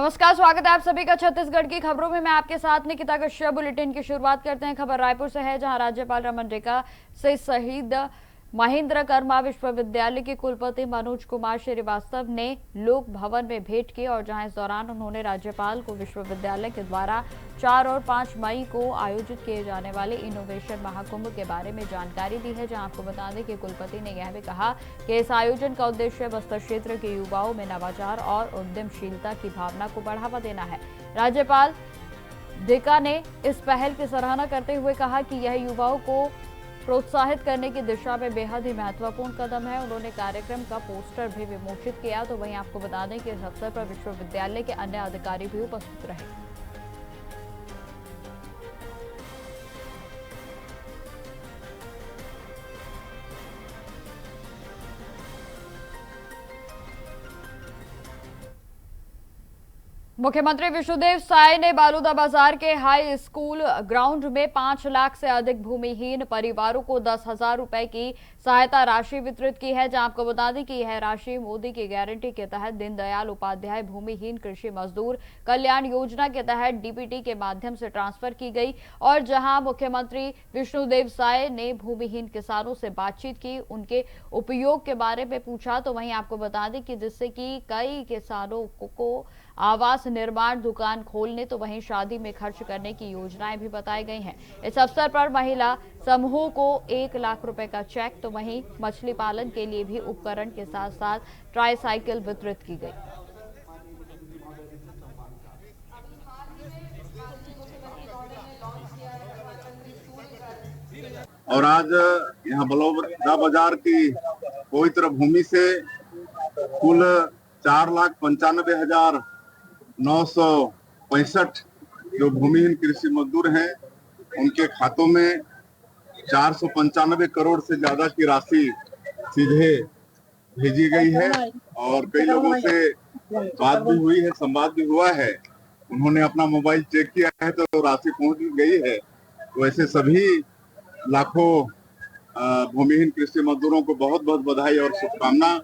नमस्कार, स्वागत है आप सभी का छत्तीसगढ़ की खबरों में। मैं आपके साथ निकिता कश्यप। बुलेटिन की शुरुआत करते हैं। खबर रायपुर से है, जहां राज्यपाल रमन रेखा से शहीद महेंद्र कर्मा विश्वविद्यालय के कुलपति मनोज कुमार श्रीवास्तव ने लोक भवन में भेंट की और जहां इस दौरान उन्होंने राज्यपाल को विश्वविद्यालय के द्वारा 4 और 5 मई को आयोजित किए जाने वाले इनोवेशन महाकुंभ के बारे में जानकारी दी है। जहां आपको बता दें कि कुलपति ने यह भी कहा कि इस आयोजन का उद्देश्य बस्तर क्षेत्र के युवाओं में नवाचार और उद्यमशीलता की भावना को बढ़ावा देना है। राज्यपाल रेखा ने इस पहल की सराहना करते हुए कहा कि यह युवाओं को प्रोत्साहित करने की दिशा में बेहद ही महत्वपूर्ण कदम है। उन्होंने कार्यक्रम का पोस्टर भी विमोचित किया। तो वहीं आपको बता दें कि इस अवसर पर विश्वविद्यालय के अन्य अधिकारी भी उपस्थित रहे। मुख्यमंत्री विष्णुदेव साय ने बालूदा बाजार के हाई स्कूल ग्राउंड में 5 लाख से अधिक भूमिहीन परिवारों को 10,000 रुपए की सहायता राशि वितरित की है। जहां आपको बता दें कि यह राशि मोदी की गारंटी के तहत दीनदयाल उपाध्याय भूमिहीन कृषि मजदूर कल्याण योजना के तहत डीबीटी के माध्यम से ट्रांसफर की गई। और जहां मुख्यमंत्री विष्णुदेव साय ने भूमिहीन किसानों से बातचीत की, उनके उपयोग के बारे में पूछा, तो वहीं आपको बता दें कि जिससे कि कई किसानों को आवास निर्माण, दुकान खोलने, तो वहीं शादी में खर्च करने की योजनाएं भी बताई गई हैं। इस अवसर पर महिला समूह को 1 लाख रुपए का चेक, तो वहीं मछली पालन के लिए भी उपकरण के साथ साथ ट्राईसाइकिल वितरित की गई। और आज यहाँ बलौदा बाजार की पवित्र भूमि से कुल 4,95,965 जो भूमिहीन कृषि मजदूर हैं, उनके खातों में 495 करोड़ से ज्यादा की राशि सीधे भेजी गई है। और कई लोगों से बात भी हुई है, संवाद भी हुआ है। उन्होंने अपना मोबाइल चेक किया है तो राशि पहुंच गई है। वैसे सभी लाखों भूमिहीन कृषि मजदूरों को बहुत बहुत बधाई और शुभकामना।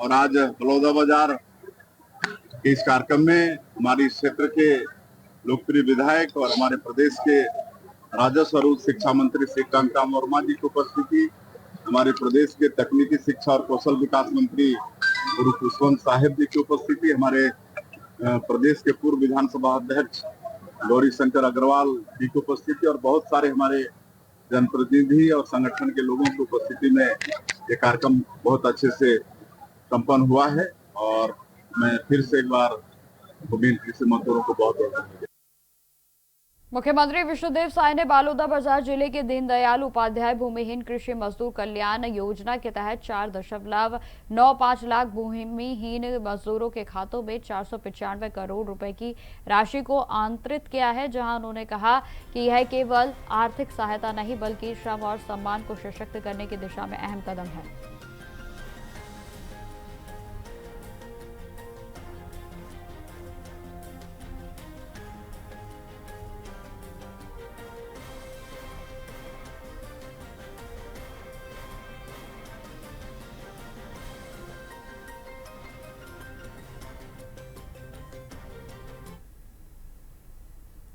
और आज बलौदा बाजार के इस कार्यक्रम में हमारी क्षेत्र के लोकप्रिय विधायक और हमारे प्रदेश के राजस्व और उच्च शिक्षा मंत्री श्री कांताराम वर्मा जी की उपस्थिति, हमारे प्रदेश के तकनीकी शिक्षा और कौशल विकास मंत्री गुरु पुष्पवंत साहिब जी की उपस्थिति, हमारे प्रदेश के पूर्व विधानसभा अध्यक्ष गौरी शंकर अग्रवाल जी की उपस्थिति और बहुत सारे हमारे जनप्रतिनिधि और संगठन के लोगों की उपस्थिति में ये कार्यक्रम बहुत अच्छे से संपन्न हुआ है। और मैं फिर से एक बार भूमिहीन कृषि मजदूरों को बहुत बहुत मुख्यमंत्री विष्णुदेव साय ने बालोदा बाजार जिले के दीनदयाल उपाध्याय भूमिहीन कृषि मजदूर कल्याण योजना के तहत 4.95 लाख भूमिहीन मजदूरों के खातों में 495 करोड़ रुपए की राशि को अंतरित किया है। जहां उन्होंने कहा कि यह केवल आर्थिक सहायता नहीं बल्कि श्रम और सम्मान को सशक्त करने की दिशा में अहम कदम है।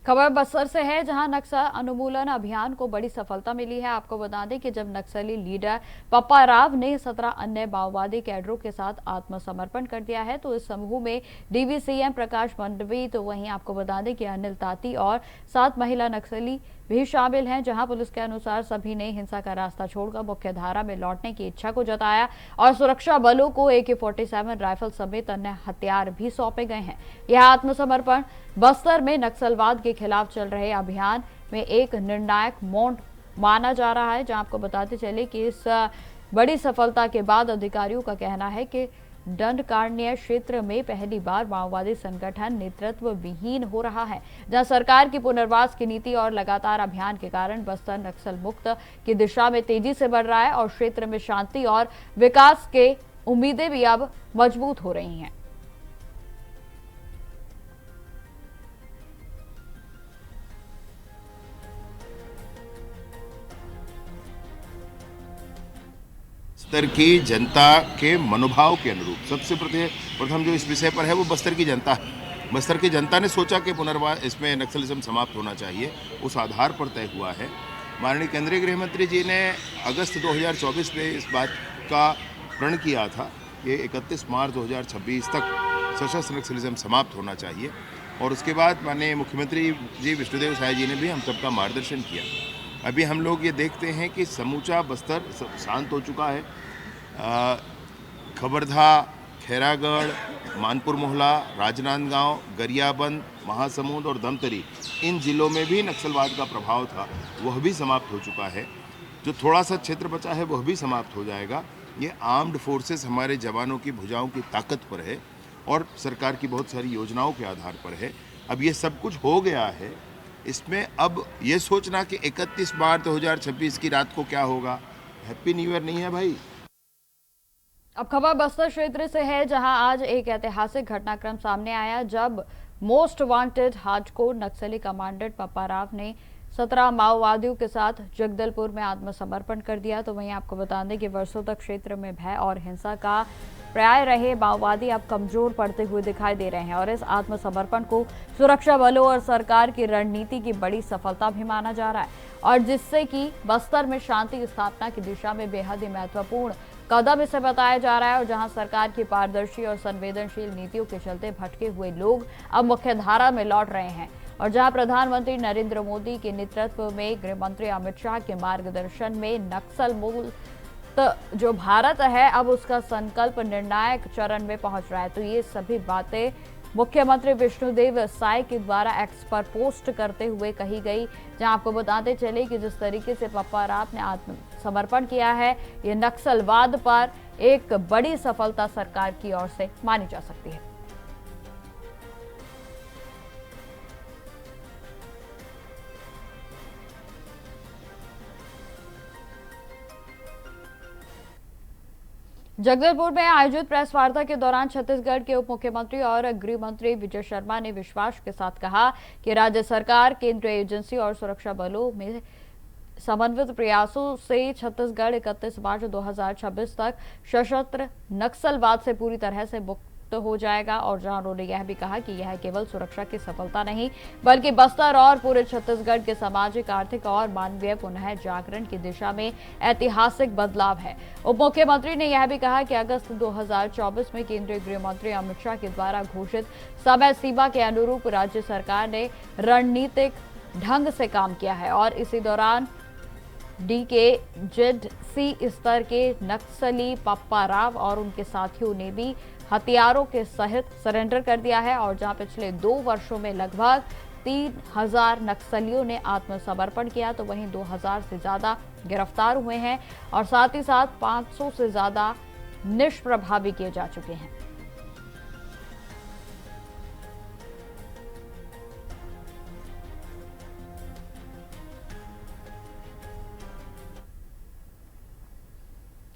खबर बस्तर से है, जहां नक्सल उन्मूलन अभियान को बड़ी सफलता मिली है। आपको बता दें कि जब नक्सली लीडर पप्पा राव ने 17 अन्य माओवादी कैडरों के साथ आत्मसमर्पण कर दिया है, तो इस समूह में डीवीसीएम प्रकाश मंडवी, तो वहीं आपको बता दें कि अनिल ताती और 7 महिला नक्सली भी शामिल हैं। जहां पुलिस के अनुसार सभी ने हिंसा का रास्ता छोड़कर मुख्य धारा में लौटने की इच्छा को जताया और सुरक्षा बलों को AK-47 राइफल समेत अन्य हथियार भी सौंपे गए हैं। यह आत्मसमर्पण बस्तर में नक्सलवाद के खिलाफ चल रहे अभियान में एक निर्णायक मोड़ माना जा रहा है। जहां आपको बताते चले कि इस बड़ी सफलता के बाद अधिकारियों का कहना है कि दंडकारण्य क्षेत्र में पहली बार माओवादी संगठन नेतृत्व विहीन हो रहा है, जहां सरकार की पुनर्वास की नीति और लगातार अभियान के कारण बस्तर नक्सल मुक्त की दिशा में तेजी से बढ़ रहा है और क्षेत्र में शांति और विकास के उम्मीदें भी अब मजबूत हो रही हैं। बस्तर की जनता के मनोभाव के अनुरूप सबसे प्रथम जो इस विषय पर है वो बस्तर की जनता है। बस्तर की जनता ने सोचा कि पुनर्वास इसमें नक्सलिज्म समाप्त होना चाहिए, उस आधार पर तय हुआ है। माननीय केंद्रीय गृह मंत्री जी ने अगस्त 2024 में इस बात का प्रण किया था कि 31 मार्च 2026 तक सशस्त्र नक्सलिज्म समाप्त होना चाहिए, और उसके बाद माननीय मुख्यमंत्री जी विष्णुदेव साय जी ने भी हम सबका मार्गदर्शन किया। अभी हम लोग ये देखते हैं कि समूचा बस्तर शांत हो चुका है। खबरधा, खैरागढ़, मानपुर मोहला, राजनांदगांव, गरियाबंद, महासमुंद और धमतरी, इन जिलों में भी नक्सलवाद का प्रभाव था, वह भी समाप्त हो चुका है। जो थोड़ा सा क्षेत्र बचा है वह भी समाप्त हो जाएगा। ये आर्म्ड फोर्सेस हमारे जवानों की भुजाओं की ताकत पर है और सरकार की बहुत सारी योजनाओं के आधार पर है। अब ये सब कुछ हो गया है, इसमें अब ये सोचना कि 31 मार्च 2026 की रात को क्या होगा, हैप्पी न्यू ईयर नहीं है भाई। अब खबर बस्तर क्षेत्र से है, जहां आज एक ऐतिहासिक घटनाक्रम सामने आया जब मोस्ट वांटेड हार्डकोर नक्सली कमांडेंट पप्पा राव ने 17 माओवादियों के साथ जगदलपुर में आत्मसमर्पण कर दिया। तो वहीं आपको बता दें कि वर्षों तक क्षेत्र में भय और हिंसा का पर्याय रहे माओवादी अब कमजोर पड़ते हुए दिखाई दे रहे हैं, और इस आत्मसमर्पण को सुरक्षा बलों और सरकार की रणनीति की बड़ी सफलता भी माना जा रहा है, और जिससे कि बस्तर में शांति स्थापना की दिशा में बेहद ही महत्वपूर्ण कदम इसे बताया जा रहा है। और जहां सरकार की पारदर्शी और संवेदनशील नीतियों के चलते भटके हुए लोग अब मुख्यधारा में लौट रहे हैं, और जहां प्रधानमंत्री नरेंद्र मोदी के नेतृत्व में गृह मंत्री अमित शाह के मार्गदर्शन में नक्सल मुक्त जो भारत है अब उसका संकल्प निर्णायक चरण में पहुंच रहा है। तो ये सभी बातें मुख्यमंत्री विष्णुदेव साय के द्वारा एक्स पर पोस्ट करते हुए कही गई, जहां आपको बताते चले कि जिस तरीके से पप्पा राव ने आत्मसमर्पण किया है, ये नक्सलवाद पर एक बड़ी सफलता सरकार की ओर से मानी जा सकती है। जगदलपुर में आयोजित प्रेस वार्ता के दौरान छत्तीसगढ़ के उप मुख्यमंत्री और गृह मंत्री विजय शर्मा ने विश्वास के साथ कहा कि राज्य सरकार, केंद्रीय एजेंसी और सुरक्षा बलों में समन्वित प्रयासों से छत्तीसगढ़ 31 मार्च 2026 तक सशस्त्र नक्सलवाद से पूरी तरह से मुक्त हो जाएगा। और जहां उन्होंने यह भी कहा कि यह केवल सुरक्षा की सफलता नहीं बल्कि बस्तर और पूरे छत्तीसगढ़ के सामाजिक, आर्थिक और मानवीय पुनः जागरण की दिशा में ऐतिहासिक बदलाव है। उप मुख्यमंत्री ने यह भी कहा कि अगस्त 2024 में केंद्रीय गृह मंत्री अमित शाह के द्वारा घोषित समय सीमा के अनुरूप राज्य सरकार ने रणनीतिक ढंग से काम किया है, और इसी दौरान DKZC स्तर के नक्सली पप्पा राव और उनके साथियों ने भी हथियारों के सहित सरेंडर कर दिया है। और जहां पिछले 2 वर्षों में लगभग 3000 नक्सलियों ने आत्मसमर्पण किया, तो वहीं 2000 से ज्यादा गिरफ्तार हुए हैं और साथ ही साथ 500 से ज्यादा निष्प्रभावी किए जा चुके हैं।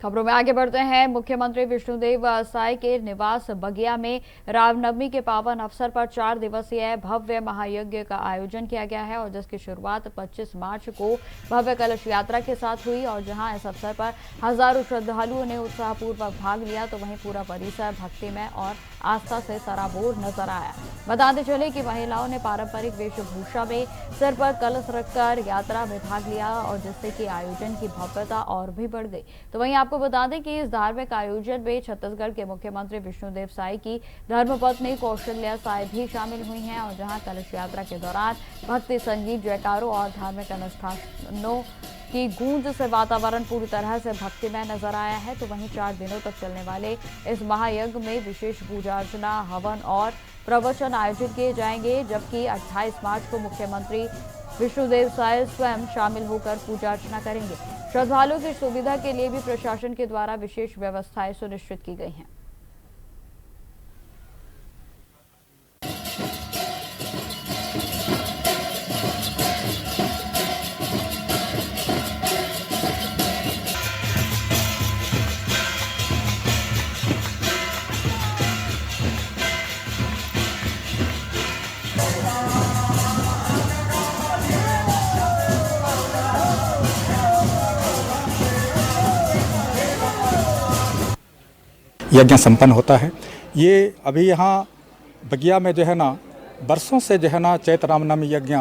खबरों में आगे बढ़ते हैं। मुख्यमंत्री विष्णुदेव साय के निवास बगिया में रामनवमी के पावन अवसर पर 4 दिवसीय भव्य महायज्ञ का आयोजन किया गया है, और जिसकी शुरुआत 25 मार्च को भव्य कलश यात्रा के साथ हुई, और जहां इस अवसर पर हजारों श्रद्धालुओं ने उत्साहपूर्वक भाग लिया, तो वहीं पूरा परिसर भक्तिमय और आस्था से सराबोर नजर आया। बताते चले कि महिलाओं ने पारंपरिक वेशभूषा में सिर पर कलश रखकर यात्रा में भाग लिया, और जिससे कि आयोजन की भव्यता और भी बढ़ गई। तो वहीं आपको बता दें कि इस धार्मिक आयोजन में छत्तीसगढ़ के मुख्यमंत्री विष्णुदेव साय की धर्मपत्नी कौशल्या साय भी शामिल हुई हैं, और जहां कलश यात्रा के दौरान भक्ति, संगीत, जयकारों और धार्मिक अनुष्ठानों की गूंज से वातावरण पूरी तरह से भक्तिमय नजर आया है। तो वहीं 4 दिनों तक चलने वाले इस महायज्ञ में विशेष पूजा अर्चना, हवन और प्रवचन आयोजित किए जाएंगे, जबकि 28 मार्च को मुख्यमंत्री विष्णुदेव साय स्वयं शामिल होकर पूजा अर्चना करेंगे। श्रद्धालुओं की सुविधा के लिए भी प्रशासन के द्वारा विशेष व्यवस्थाएं सुनिश्चित की गई हैं। यज्ञ संपन्न होता है। ये अभी यहाँ बगिया में जो है ना वर्षों से जो है ना चैत्र रामनवमी यज्ञ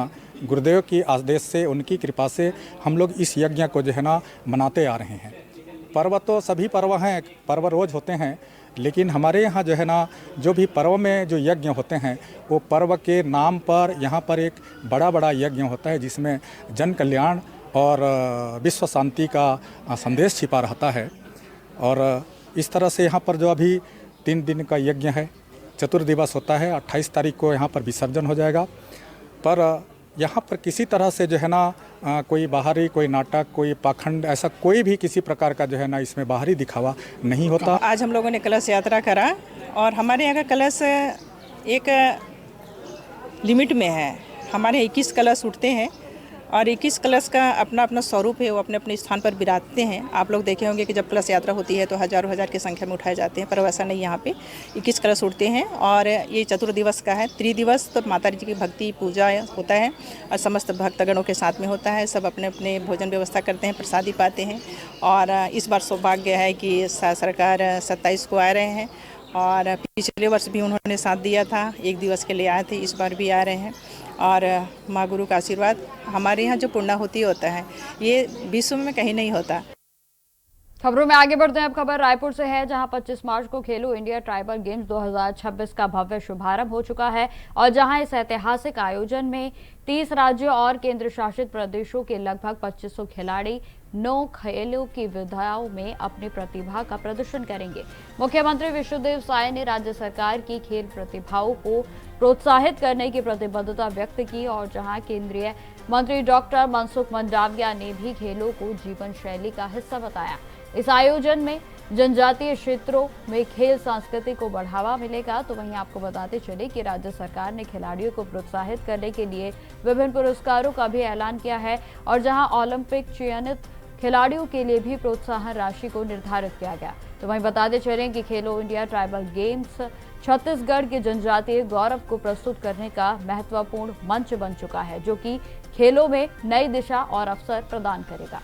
गुरुदेव की आदेश से, उनकी कृपा से हम लोग इस यज्ञ को जो है ना मनाते आ रहे हैं। पर्व तो सभी पर्व हैं, पर्व रोज़ होते हैं, लेकिन हमारे यहाँ जो है ना जो भी पर्व में जो यज्ञ होते हैं वो पर्व के नाम पर यहाँ पर एक बड़ा यज्ञ होता है जिसमें जन कल्याण और विश्व शांति का संदेश छिपा रहता है। और इस तरह से यहाँ पर जो अभी 3 दिन का यज्ञ है, चतुर्दिवस होता है, 28 तारीख को यहाँ पर विसर्जन हो जाएगा। पर यहाँ पर किसी तरह से जो है ना कोई बाहरी, कोई नाटक, कोई पाखंड, ऐसा कोई भी किसी प्रकार का जो है ना इसमें बाहरी दिखावा नहीं होता। आज हम लोगों ने कलश यात्रा करा और हमारे यहाँ का कलश एक लिमिट में है। हमारे 21 कलश उठते हैं और 21 कलश का अपना अपना स्वरूप है, वो अपने अपने स्थान पर विराजते हैं। आप लोग देखे होंगे कि जब कलश यात्रा होती है तो हज़ारों हज़ार की संख्या में उठाए जाते हैं, पर वैसा नहीं, यहाँ पे 21 कलश उठते हैं। और ये चतुर्दिवस का है। त्रिदिवस तो माता जी की भक्ति पूजा होता है और समस्त भक्तगणों के साथ में होता है। सब अपने अपने भोजन व्यवस्था करते हैं, प्रसादी पाते हैं। और इस बार सौभाग्य है कि सरकार 27 को आ रहे हैं और पिछले वर्ष भी उन्होंने साथ दिया था, 1 दिवस के लिए आए थे, इस बार भी आ रहे हैं। और माँ गुरु का आशीर्वाद, हमारे यहाँ जो पूर्णाहुति होता है ये विश्व में कहीं नहीं होता। खबरों में आगे बढ़ते हैं। अब खबर रायपुर से है, जहां 25 मार्च को खेलो इंडिया ट्राइबल गेम्स 2026 का भव्य शुभारंभ हो चुका है और जहां इस ऐतिहासिक आयोजन में 30 राज्यों और केंद्र शासित प्रदेशों के लगभग 2500 खिलाड़ी 9 खेलों की विधाओं में अपनी प्रतिभा का प्रदर्शन करेंगे। मुख्यमंत्री विष्णुदेव साय ने राज्य सरकार की खेल प्रतिभाओं को प्रोत्साहित करने की प्रतिबद्धता व्यक्त की और जहां केंद्रीय मंत्री डॉक्टर मनसुख मंडाविया ने भी खेलों को जीवन शैली का हिस्सा बताया। इस आयोजन में जनजातीय क्षेत्रों में खेल संस्कृति को बढ़ावा मिलेगा। तो वहीं आपको बताते चले कि राज्य सरकार ने खिलाड़ियों को प्रोत्साहित करने के लिए विभिन्न पुरस्कारों का भी ऐलान किया है और जहां ओलंपिक चयनित खिलाड़ियों के लिए भी प्रोत्साहन राशि को निर्धारित किया गया। तो वहीं बताते चलें कि खेलो इंडिया ट्राइबल गेम्स छत्तीसगढ़ के जनजातीय गौरव को प्रस्तुत करने का महत्वपूर्ण मंच बन चुका है, जो कि खेलों में नई दिशा और अवसर प्रदान करेगा।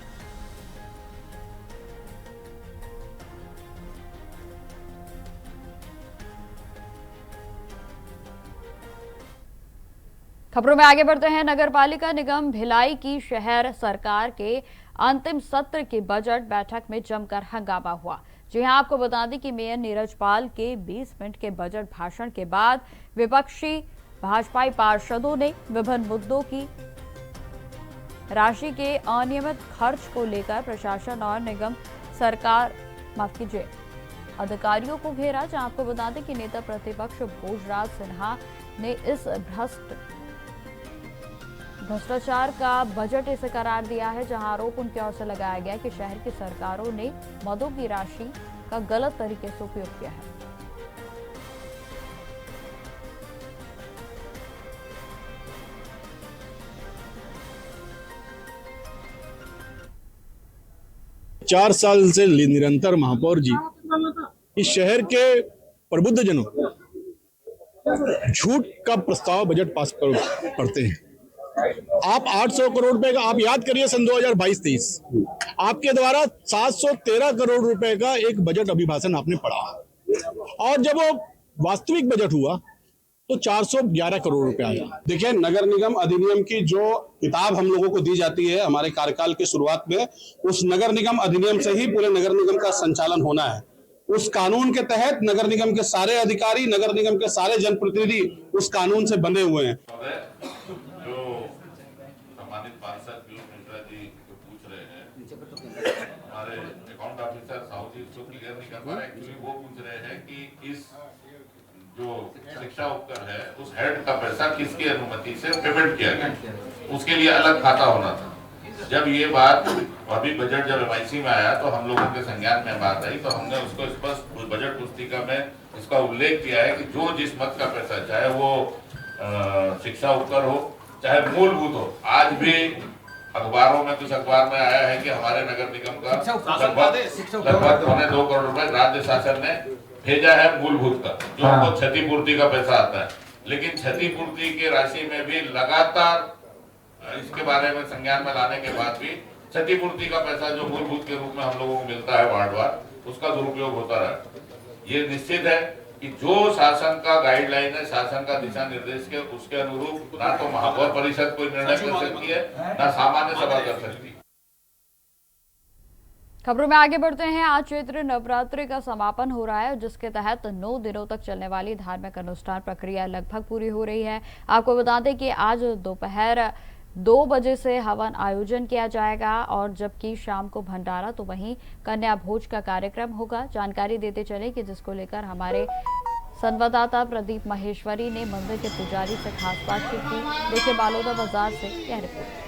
खबरों में आगे बढ़ते हैं। नगरपालिका निगम भिलाई की शहर सरकार के अंतिम सत्र की बजट बैठक में जमकर हंगामा हुआ। जी हां, आपको बता दें कि मेयर नीरज पाल के 20 मिनट के बजट भाषण के बाद विपक्षी भाजपाई पार्षदों ने विभिन्न मुद्दों की राशि के अनियमित खर्च को लेकर प्रशासन और निगम सरकार अधिकारियों को घेरा। जहां आपको बता दें कि नेता प्रतिपक्ष भोजराज सिन्हा ने इस भ्रष्टाचार का बजट इसे करार दिया है, जहां आरोप उनकी ओर से लगाया गया कि शहर की सरकारों ने मदों की राशि का गलत तरीके से उपयोग किया है। चार साल से निरंतर महापौर जी इस शहर के प्रबुद्धजनों झूठ का प्रस्ताव बजट पास करते हैं। आप 800 करोड़ रुपए का आप याद करिए, सन 2022-23 आपके द्वारा 713 करोड़ रुपए का एक बजट अभिभाषण आपने पढ़ा और जब वो वास्तविक बजट हुआ तो 411 करोड़ रुपए आया। देखिए, नगर निगम अधिनियम की जो किताब हम लोगों को दी जाती है हमारे कार्यकाल की शुरुआत में, उस नगर निगम अधिनियम से ही पूरे नगर निगम का संचालन होना है। उस कानून के तहत नगर निगम के सारे अधिकारी, नगर निगम के सारे जनप्रतिनिधि उस कानून से बंधे हुए हैं। जो सम्मानित पार्षद पीयूष मिश्रा जी पूछ रहे हैं, हमारे अकाउंट ऑफिसर साहू जी इसको क्लियर नहीं कर पा रहे। एक्चुअली वो पूछ रहे हैं कि इस जो शिक्षा उपकर है उस हेड का पैसा किसकी अनुमति से पेमेंट किया गया, उसके लिए अलग खाता होना था। जब ये बात अभी बजट जब MIC में आया तो हम लोगों के संज्ञान में बात आई तो हमने उसको स्पष्ट बजट पुस्तिका में इसका उल्लेख किया है कि जो जिस मत का पैसा, चाहे वो शिक्षा उपकर हो चाहे मूलभूत हो, आज भी अखबारों में कुछ अखबार में आया है कि हमारे नगर निगम का लगभग 2.25 करोड़ रुपए राज्य शासन ने भेजा है मूलभूत का, जो उनको क्षतिपूर्ति का पैसा आता है। लेकिन क्षतिपूर्ति की राशि में भी लगातार इसके बारे में संज्ञान में लाने के बाद भी क्षतिपूर्ति का पैसा जो मूलभूत के रूप में हम लोगों को मिलता है वार्ड वार, उसका दुरुपयोग होता रहा। ये निश्चित है कि जो शासन का गाइडलाइन है, शासन का दिशा निर्देश के उसके अनुरूप ना तो महापौर परिषद कोई निर्णय कर सकती है, ना सामान्य सभा कर सकती है। खबरों में आगे बढ़ते हैं। आज चैत्र नवरात्रि का समापन हो रहा है, जिसके तहत 9 दिनों तक चलने वाली धार्मिक अनुष्ठान प्रक्रिया लगभग पूरी हो रही है। आपको बता दें कि आज दोपहर 2 बजे से हवन आयोजन किया जाएगा और जबकि शाम को भंडारा तो वहीं कन्या भोज का कार्यक्रम होगा। जानकारी देते चले कि जिसको लेकर हमारे संवाददाता प्रदीप माहेश्वरी ने मंदिर के पुजारी से खास बातचीत की। देखिए बालोदा बाजार से यह रिपोर्ट।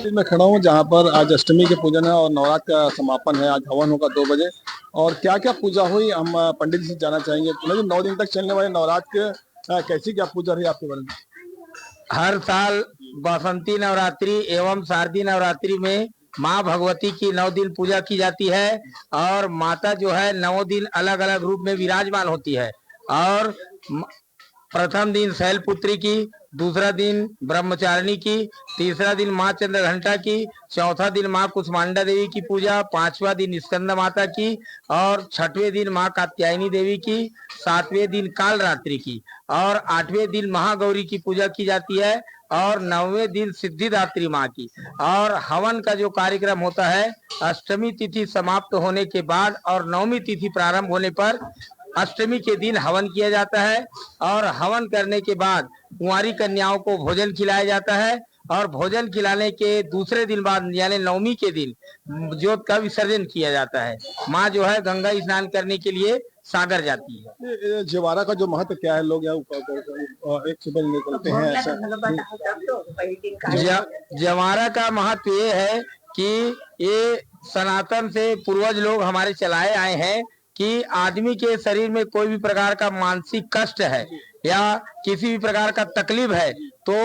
मैं खड़ा हूँ जहाँ पर आज अष्टमी के पूजन है और नवरात्र का समापन है। आज हवन होगा 2 बजे और क्या क्या पूजा हुई हम पंडित जी से जानना चाहेंगे। 9 दिन तक चलने वाले नवरात्र कैसी क्या पूजा रही आपके बारे में? हर साल बसंती नवरात्रि एवं शारदीय नवरात्रि में माँ भगवती की 9 दिन पूजा की जाती है और माता जो है 9 दिन अलग अलग रूप में विराजमान होती है। और प्रथम दिन शैलपुत्री की, दूसरा दिन ब्रह्मचारिणी की, तीसरा दिन माँ चंद्रघंटा की, चौथा दिन माँ कुष्मांडा देवी की पूजा, 5वां दिन स्कंद माता की और 6वें दिन माँ कात्यायनी देवी की, 7वें दिन काल रात्रि की और 8वें दिन महागौरी की पूजा की जाती है और 9वें दिन सिद्धिदात्री माँ की। और हवन का जो कार्यक्रम होता है अष्टमी तिथि समाप्त होने के बाद और 9वीं तिथि प्रारंभ होने पर अष्टमी के दिन हवन किया जाता है और हवन करने के बाद कुंवारी कन्याओं को भोजन खिलाया जाता है और भोजन खिलाने के दूसरे दिन बाद यानी 9वीं के दिन जोत का विसर्जन किया जाता है। माँ जो है गंगा स्नान करने के लिए सागर जाती है। जवारा का जो महत्व क्या है? लोग यहाँ एक सुबह निकलते हैं ऐसा। जवारा का महत्व ये है कि ये सनातन से पूर्वज लोग हमारे चलाए आए हैं कि आदमी के शरीर में कोई भी प्रकार का मानसिक कष्ट है या किसी भी प्रकार का तकलीफ है तो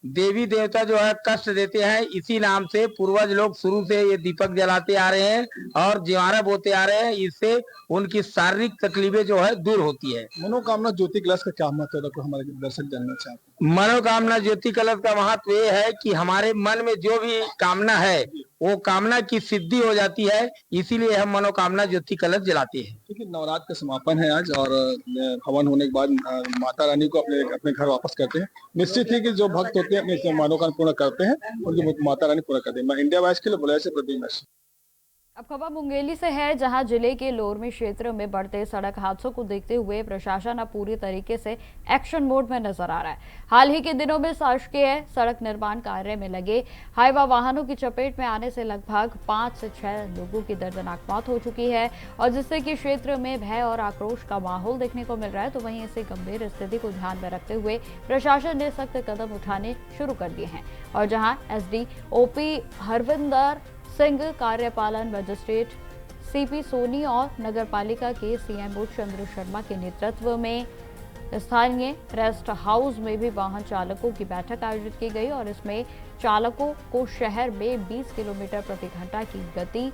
देवी देवता जो है कष्ट देते हैं। इसी नाम से पूर्वज लोग शुरू से ये दीपक जलाते आ रहे हैं और ज्वारा बोते आ रहे हैं। इससे उनकी शारीरिक तकलीफें जो है दूर होती है। मनोकामना ज्योति कलश का क्या महत्व है तो हमारे दर्शक जानना चाहते हैं। मनोकामना ज्योति कलश का महत्व ये है कि हमारे मन में जो भी कामना है वो कामना की सिद्धि हो जाती है, इसीलिए हम मनोकामना ज्योति कलश जलाते हैं। क्योंकि नवरात्र का समापन है आज और हवन होने के बाद माता रानी को अपने घर वापस करते हैं। निश्चित है कि जो भक्त होते हैं अपनी मनोकामना पूर्ण करते हैं और जो माता रानी पूरा करते हैं। मैं इंडिया वाइज के लिए बुलाया से प्रदीप मैसेज। अब खबर मुंगेली से है, जहां जिले के लोरमी क्षेत्र में बढ़ते सड़क हादसों को देखते हुए प्रशासन अब पूरी तरीके से एक्शन मोड में नजर आ रहा है। हाल ही के दिनों में शासकीय सड़क निर्माण कार्य में लगे हाईवा वाहनों की चपेट में आने से लगभग 5 से 6 लोगों की दर्दनाक मौत हो चुकी है और जिससे कि क्षेत्र में भय और आक्रोश का माहौल देखने को मिल रहा है। तो वहीं इसी गंभीर स्थिति को ध्यान में रखते हुए प्रशासन ने सख्त कदम उठाने शुरू कर दिए हैं और जहाँ SDOP हरविंदर सिंह, कार्यपालन मजिस्ट्रेट CP सोनी और नगरपालिका के CMO चंद्र शर्मा के नेतृत्व में स्थानीय रेस्ट हाउस में भी वाहन चालकों की बैठक आयोजित की गई और इसमें चालकों को शहर में 20 किलोमीटर प्रति घंटा की गति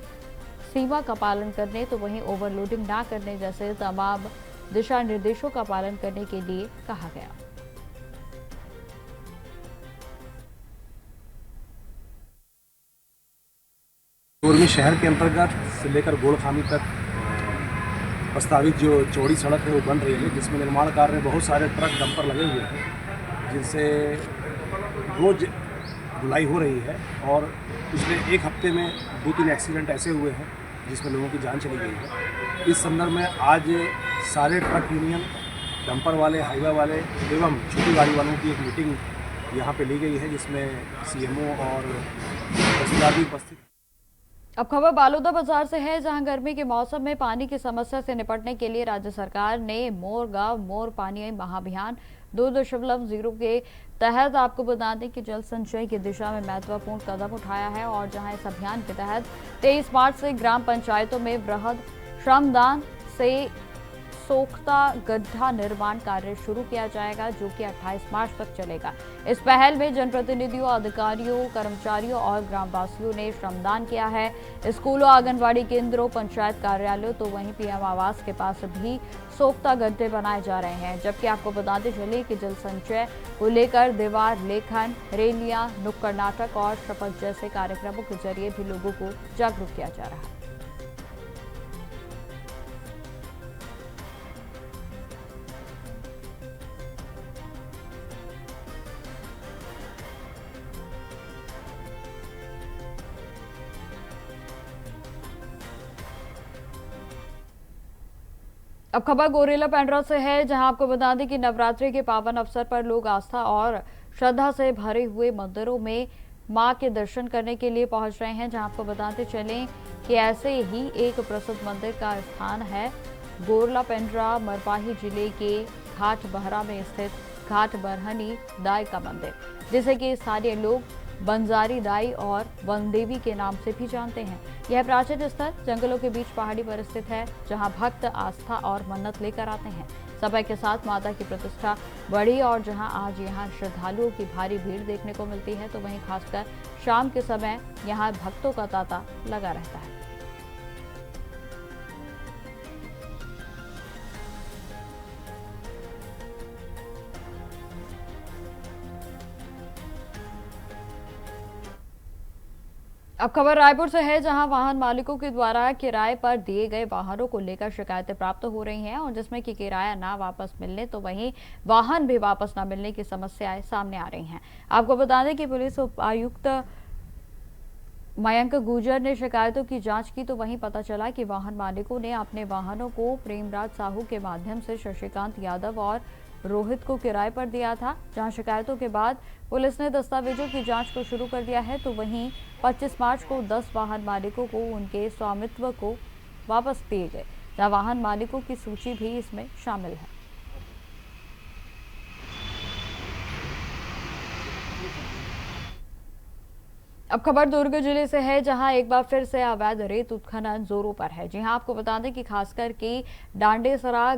सीमा का पालन करने तो वहीं ओवरलोडिंग ना करने जैसे तमाम दिशा निर्देशों का पालन करने के लिए कहा गया। लोरमी शहर के अंतर्गत से लेकर गोड़खानी तक प्रस्तावित जो चौड़ी सड़क है वो बन रही है, जिसमें निर्माण कार्य में बहुत सारे ट्रक डंपर लगे हुए हैं जिनसे रोज धुलाई हो रही है और पिछले 1 हफ्ते में 2-3 एक्सीडेंट ऐसे हुए हैं जिसमें लोगों की जान चली गई है। इस संदर्भ में आज सारे ट्रक यूनियन, डंपर वाले, हाईवा वाले एवं छोटी गाड़ी वालों की एक मीटिंग यहाँ पे ली गई है जिसमें CMO और तहसीलदार भी उपस्थित। अब खबर बालोदा बाजार से है, जहां गर्मी के मौसम में पानी की समस्या से निपटने के लिए राज्य सरकार ने मोर गांव मोर पानी महाअभियान 2.0 के तहत आपको बता दें कि जल संचय की दिशा में महत्वपूर्ण कदम उठाया है और जहां इस अभियान के तहत 23 मार्च से ग्राम पंचायतों में वृहद श्रमदान से सोख्ता गड्ढा निर्माण कार्य शुरू किया जाएगा, जो कि 28 मार्च तक चलेगा। इस पहल में जनप्रतिनिधियों, अधिकारियों, कर्मचारियों और ग्रामवासियों ने श्रमदान किया है। स्कूलों, आंगनबाड़ी केंद्रों, पंचायत कार्यालयों तो वहीं पीएम आवास के पास भी सोख्ता गड्ढे बनाए जा रहे हैं। जबकि आपको बताते चले कि जल संचय को लेकर दीवार लेखन, रैलियां, नुक्कड़ नाटक और शपथ जैसे कार्यक्रमों के जरिए भी लोगों को जागरूक किया जा रहा है। अब खबर गोरेला पेंड्रा से है, जहां आपको बता दें कि नवरात्रि के पावन अवसर पर लोग आस्था और श्रद्धा से भरे हुए मंदिरों में मां के दर्शन करने के लिए पहुंच रहे हैं। जहां आपको बताते चलें कि ऐसे ही एक प्रसिद्ध मंदिर का स्थान है गोरेला पेंड्रा मरवाही जिले के घाट बहरा में स्थित घाट बरहनी दाई का मंदिर, जिसे कि स्थानीय लोग बंजारी दाई और वनदेवी के नाम से भी जानते हैं। यह प्राचीन स्थल जंगलों के बीच पहाड़ी पर स्थित है, जहां भक्त आस्था और मन्नत लेकर आते हैं। समय के साथ माता की प्रतिष्ठा बढ़ी और जहां आज यहां श्रद्धालुओं की भारी भीड़ देखने को मिलती है, तो वहीं खासकर शाम के समय यहां भक्तों का तांता लगा रहता है। अब खबर रायपुर से है, जहां वाहन मालिकों के द्वारा किराए पर दिए गए वाहनों को लेकर शिकायतें प्राप्त हो रही हैं, और जिसमें कि किराया ना वापस मिलने तो वहीं वाहन भी वापस ना मिलने की समस्याएं सामने आ रही हैं। आपको बता दें कि पुलिस उपायुक्त मयंक गुर्जर ने शिकायतों की जांच की, तो वहीं पता चला कि वाहन मालिकों ने अपने वाहनों को प्रेमराज साहू के माध्यम से शशिकांत यादव और रोहित को किराए पर दिया था। जहां शिकायतों के बाद पुलिस ने दस्तावेजों की जांच को शुरू कर दिया है, तो वहीं 25 मार्च को 10 वाहन मालिकों को उनके स्वामित्व को वापस दिए गए, जहां वाहन मालिकों की सूची भी इसमें शामिल है। अब खबर दुर्ग जिले से है, जहां एक बार फिर से अवैध रेत उत्खनन जोरों पर है। जी हां, आपको बता दें कि खासकर कि डांडेसरा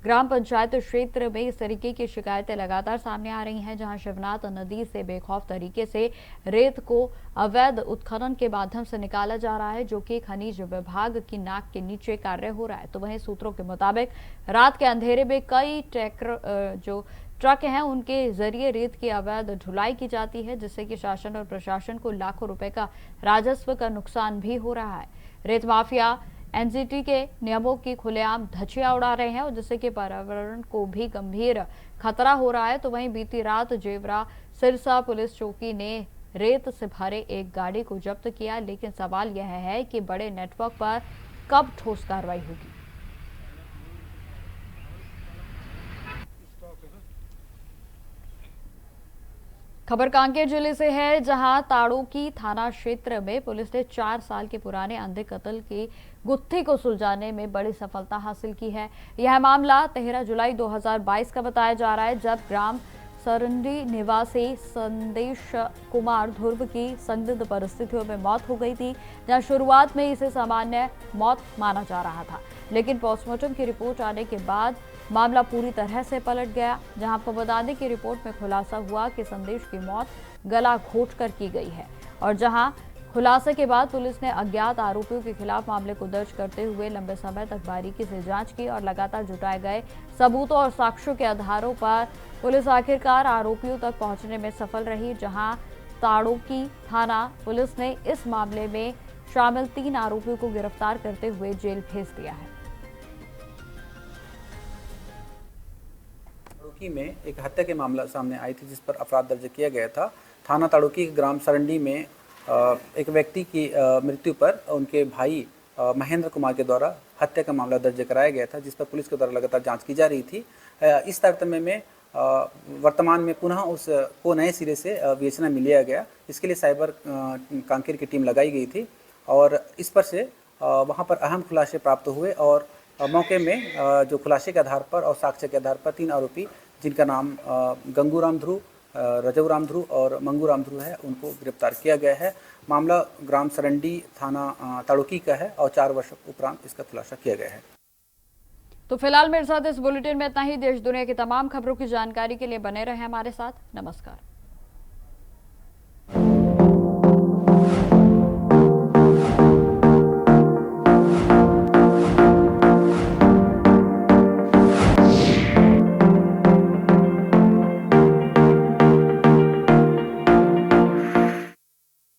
ग्राम पंचायत क्षेत्र में इस तरीके की शिकायतें लगातार सामने आ रही हैं, जहां शिवनाथ नदी से बेखौफ तरीके से रेत को अवैध उत्खनन के माध्यम से निकाला जा रहा है, जो कि खनिज विभाग की नाक के नीचे कार्य हो रहा है। तो वहीं सूत्रों के मुताबिक रात के अंधेरे में कई जो ट्रक हैं उनके जरिए रेत की अवैध ढुलाई की जाती है, जिससे कि शासन और प्रशासन को लाखों रुपए का राजस्व का नुकसान भी हो रहा है। रेत माफिया एनजीटी के नियमों की खुलेआम धज्जियां उड़ा रहे हैं, और जिससे कि पर्यावरण को भी गंभीर खतरा हो रहा है। तो वहीं बीती रात जेवरा सिरसा पुलिस चौकी ने रेत से भरे एक गाड़ी को जब्त किया, लेकिन सवाल यह है कि बड़े नेटवर्क पर कब ठोस कार्रवाई होगी। खबर कांकेर जिले से है, जहां ताड़ोकी थाना क्षेत्र में पुलिस ने 4 साल के पुराने अंधे कत्ल की गुत्थी को सुलझाने में बड़ी सफलता हासिल की है। यह मामला 13 जुलाई 2022 का बताया जा रहा है, जब ग्राम सरंडी निवासी संदेश कुमार ध्रुव की संदिग्ध परिस्थितियों में मौत हो गई थी। जहां शुरुआत में इसे सामान्य मौत माना जा रहा था, लेकिन पोस्टमार्टम की रिपोर्ट आने के बाद मामला पूरी तरह से पलट गया। जहां आपको बता दें कि रिपोर्ट में खुलासा हुआ कि संदेश की मौत गला घोंटकर की गई है, और जहां खुलासे के बाद पुलिस ने अज्ञात आरोपियों के खिलाफ मामले को दर्ज करते हुए लंबे समय तक बारीकी से जांच की, और लगातार जुटाए गए सबूतों और साक्ष्यों के आधारों पर पुलिस आखिरकार आरोपियों तक पहुंचने में सफल रही। जहां ताड़ोकी थाना पुलिस ने इस मामले में शामिल 3 आरोपियों को गिरफ्तार करते हुए जेल भेज दिया है। ताड़ोकी में एक हत्या के मामला सामने आई थी, जिस पर अपराध दर्ज किया गया था। थाना ताड़ोकी के ग्राम सरंडी में एक व्यक्ति की मृत्यु पर उनके भाई महेंद्र कुमार के द्वारा हत्या का मामला दर्ज कराया गया था, जिस पर पुलिस के द्वारा लगातार जांच की जा रही थी। इस तारतम्य में वर्तमान में पुनः उसको नए सिरे से विवेचना में लिया गया। इसके लिए साइबर कांकेर की टीम लगाई गई थी, और इस पर से वहां पर अहम खुलासे प्राप्त हुए, और मौके में जो खुलासे के आधार पर और साक्ष्य के आधार पर 3 आरोपी, जिनका नाम गंगूराम ध्रुव, रजौराम ध्रुव और मंगूराम ध्रुव है, उनको गिरफ्तार किया गया है। मामला ग्राम सरंडी थाना ताड़ोकी का है, और 4 वर्ष उपरांत इसका खुलासा किया गया है। तो फिलहाल मेरे साथ इस बुलेटिन में इतना ही। देश दुनिया की तमाम खबरों की जानकारी के लिए बने रहे हमारे साथ। नमस्कार।